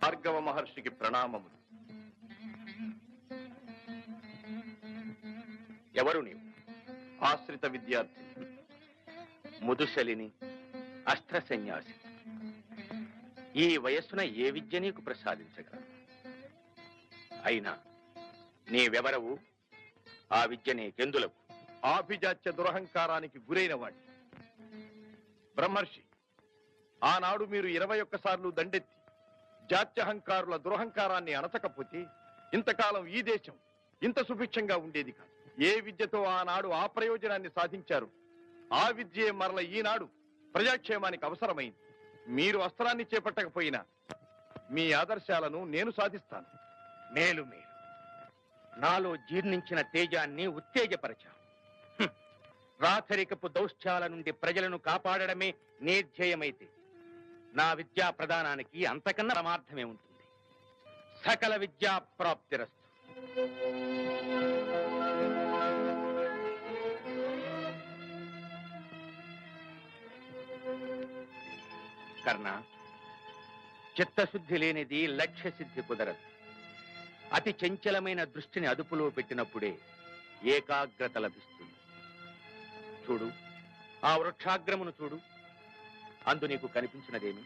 భార్గవ మహర్షికి ప్రణామములు. ఎవరు నీవు? ఆశ్రిత విద్యార్థి, ముదుశలిని, అస్త్ర సన్యాసి. ఈ వయస్సున ఏ విద్య నీకు ప్రసాదించగలరు? అయినా నీవెవరవు? ఆ విద్య నీకెందులకు? ఆభిజాత్య దురహంకారానికి గురైన వాడి బ్రహ్మర్షి. ఆనాడు మీరు 21 సార్లు దండెత్తి జాత్యహంకారుల దురహంకారాన్ని అణచకపోతే ఇంతకాలం ఈ దేశం ఇంత సుభిక్షంగా ఉండేది కాదు. ఏ విద్యతో ఆనాడు ఆ ప్రయోజనాన్ని సాధించారు, ఆ విద్యే మరల ఈనాడు ప్రజాక్షేమానికి అవసరమైంది. మీరు అస్త్రాన్ని చేపట్టకపోయినా మీ ఆదర్శాలను నేను సాధిస్తాను. మేలు మేలు. నాలో జీర్ణించిన తేజాన్ని ఉత్తేజపరచాను. రాచరికపు దౌష్ట్యాల నుండి ప్రజలను కాపాడడమే నేధ్యేయమైతే నా విద్యా ప్రదానానికి అంతకన్నా పరమార్థమే ఉంటుంది. సకల విద్యా ప్రాప్తిరస్తు. కర్ణ, చిత్తశుద్ధి లేనిది లక్ష్య సిద్ధి కుదరదు. అతి చంచలమైన దృష్టిని అదుపులో పెట్టినప్పుడే ఏకాగ్రత లభిస్తుంది. చూడు, ఆ వృక్షాగ్రమును చూడు. అందు నీకు కనిపించినదేమి?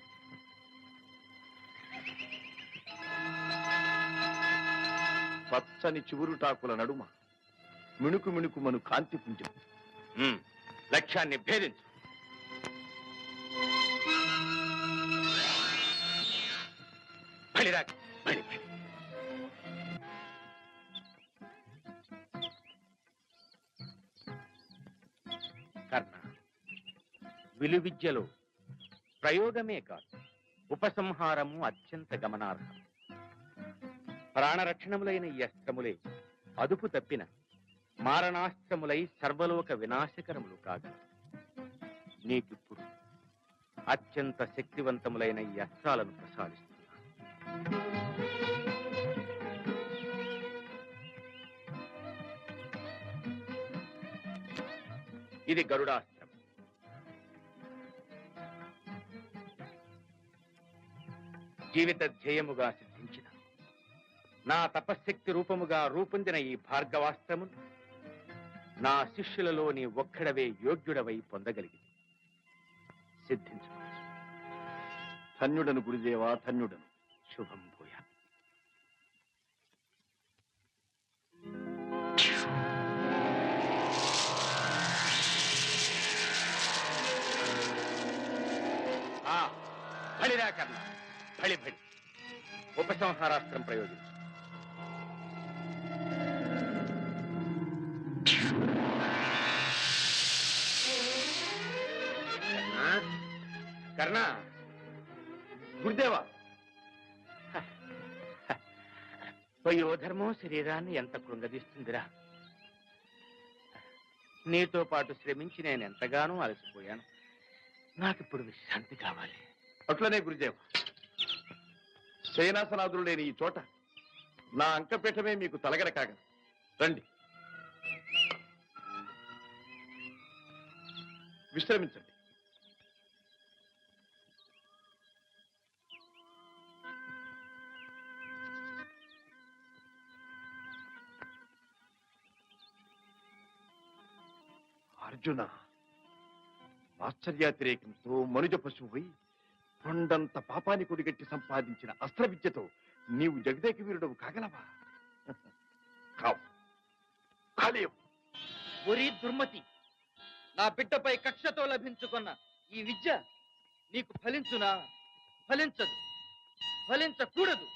పచ్చని చివురుటాకుల నడుమ మిణుకు మిణుకుమను కాంతి పుంజం. లక్ష్యాన్ని భేదించు. బలిరా, బలి బలి. కర్ణ, విలువిద్యలో ప్రయోగమే కాదు, ఉపసంహారము అత్యంత గమనార్హం. ప్రాణరక్షణములైన ఈ అస్త్రములే అదుపు తప్పిన మారణాస్త్రములై సర్వలోక వినాశకరములు కాగా, నీకిప్పుడు అత్యంత శక్తివంతములైన ఈ అస్త్రాలను ప్రసాదిస్తున్నా. ఇది గరుడాస్త్రం. జీవిత ధ్యేయముగా సిద్ధించిన నా తపశ్శక్తి రూపముగా రూపొందిన ఈ భార్గవాస్త్రమును నా శిష్యులలో నీ ఒక్కడవే యోగ్యుడవై పొందగలిగింది. సిద్ధించు. ధన్యుడను గురుదేవా, ధన్యుడను. శుభం భూయా. బలిరా కర్ణ, బలి బలి. ఉపసంహారాస్త్రం ప్రయోగించు. కర్ణ, గురుదేవా, వయోధర్మం శరీరాన్ని ఎంత కృంగదీస్తుందిరా. నీతో పాటు శ్రమించి నేను ఎంతగానో అలసిపోయాను. నాకిప్పుడు విశ్రాంతి కావాలి. అట్లనే గురుదేవ. శయనాసనాదులు లేని ఈ చోట నా అంకపీఠమే మీకు తలగడ కాగ. రండి, విశ్రమించండి. అర్జున, ఆశ్చర్యాతిరేకంతో మనుజ పశువు కొండంత పాపాన్ని కొడిగట్టి సంపాదించిన అస్త్ర విద్యతో నీవు జగదేక వీరుడవు కాగలవా? కావు, కాలేవు. ఒరి దుర్మతి, నా బిడ్డపై కక్షతో లభించుకున్న ఈ విద్య నీకు ఫలించునా? ఫలించదు, ఫలించకూడదు.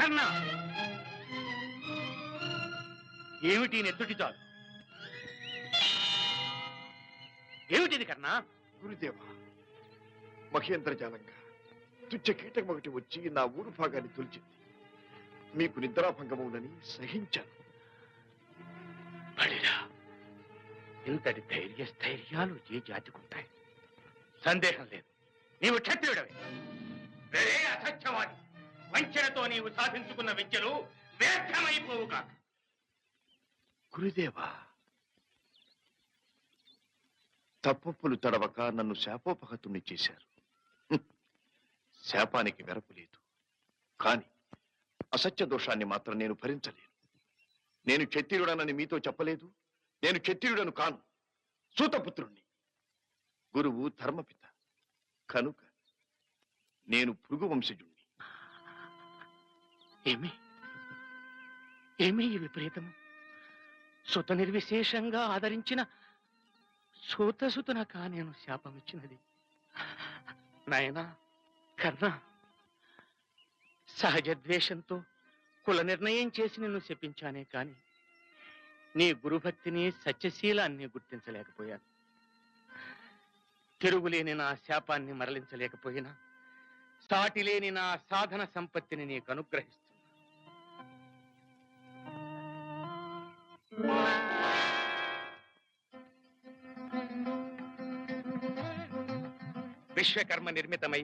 కర్ణ ఏమిటి నెత్తుటి చాలు ఏమిటిది కర్ణ గురుదేవ, మహేంద్రజాలంగా తుచ్చ కీటకం ఒకటి వచ్చి నా ఊరు భాగాన్ని తొలిచింది. మీకు నిద్రాభంగమవునని సహించాను. బలిరా ఇంతటి ధైర్యస్థైర్యాలు ఏ జాతికుంటాయి? సందేహం లేదు, నీవు క్షత్రియుడవే. వేరే అసత్యవాది, వంచనతో నీవు సాధించుకున్న విద్యలు వ్యర్థమైపోవు కాక. గురుదేవా, తప్పప్పులు తడవక నన్ను శాపోపహతుణ్ణి చేశారు. శాపానికి వెరపు లేదు, కాని అసత్య దోషాన్ని మాత్రం నేను భరించలేను. నేను క్షత్రియుడనని మీతో చెప్పలేదు. నేను క్షత్రియుడను కాను, సూతపుత్రుణ్ణి. గురువు ధర్మపిత కనుక నేను భృగు వంశజుణ్ణి. ఏమి ఏమి ఈ విపరీతము? సుత నిర్విశేషంగా ఆదరించిన సూతసుతునక నేను శాపమిచ్చినది. నాయనా కర్ణ, సహజ ద్వేషంతో కుల నిర్ణయం చేసి నిన్ను శపించానే కాని నీ గురుభక్తిని సత్యశీలాన్ని గుర్తించలేకపోయాను. తిరుగులేని నా శాపాన్ని మరలించలేకపోయినా సాటిలేని నా సాధన సంపత్తిని నీకు అనుగ్రహిస్తున్నా. విశ్వకర్మ నిర్మితమై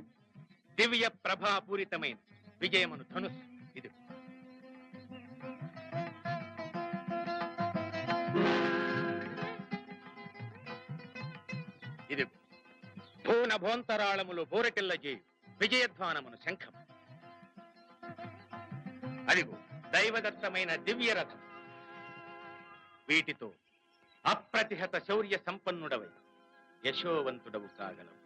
దివ్య ప్రభాపూరితమైన విజయమను ధనుస్సు ఇది. ఇది భూనభోంతరాళములు బోరటిల్ల చేయి విజయధ్వానమును శంఖం. అదిగో దైవదత్తమైన దివ్య రథం. వీటితో అప్రతిహత శౌర్య సంపన్నుడవై యశోవంతుడవు కాగలవు.